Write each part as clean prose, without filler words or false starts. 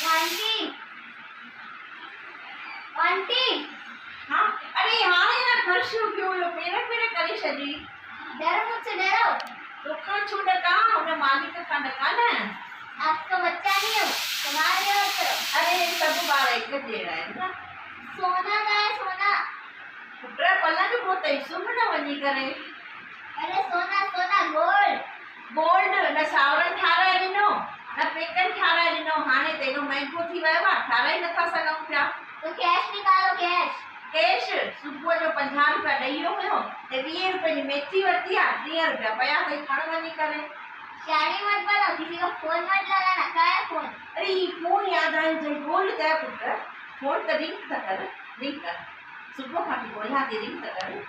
Aunty aunty हाँ अरे हाणे ना फर्श क्यों लो पेर पेर करे छॾी डरो मुझसे डरो। तोखां छो ॾका हुन मालिक खां ॾका न। आपका बच्चा नहीं हो तुम्हारे और करो। अरे सभु ॿार हिकु जहिड़ा आहिनि न। सोना का है सोना। पुट पलंग पियो अथई सुम्ह न वञी करे। अरे सोना सोना गोल्ड। गोल्ड न सावरनि ठाराए ॾिनो न पेकनि ठाराए ॾिनो हाणे त एॾो महांगो थी वियो आहे ठाराए नथा सघूं पिया। तो कैश निकालो कैश। कैश सुबुह जो 50 रुपया ॾेई वियो हुयो त 20 रुपए जी मेथी वरिती आहे 30 रुपया पिया अथई खण वञी करे। शादी मत बनाओ किसी को फोन मत लगाना। क्या है फोन? अरे ये फोन याद आयो जो बोल दे पुट फोन त रिंग त कर रिंग कर सुबुह खां थी बोला थी रिंग त कर।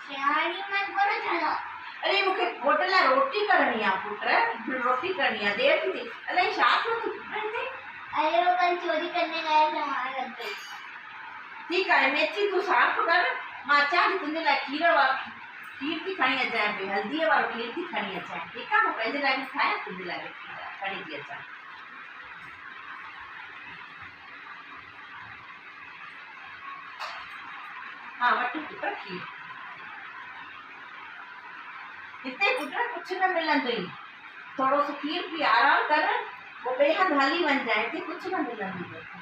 शादी मत करो चलो। अरे मूंखे घोट लाइ रोटी करणी आहे पुट रोटी करणी आहे देर थी थी अलाए छा थियो थी हिते। अरे वो कल चोरी करने गए थे वहां लग गई। ठीक है मेथी तू साफ कर मां अचां थी तुंहिंजे लाइ खीर वारो खीर थी खणी अचां पई हल्दीअ वारो खीर थी खणी अचां ठीकु आहे मां पंहिंजे लाइ बि ठाहियां तुंहिंजे लाइ बि खणी थी अचां। हाँ वठ पुट खीर हिते पुट कुझु न मिलंदई थोरो सो खीर पी आराम कर पोइ ॿिए हंधि हली वञजांइ हिते कुझु न मिलंदी तोखे।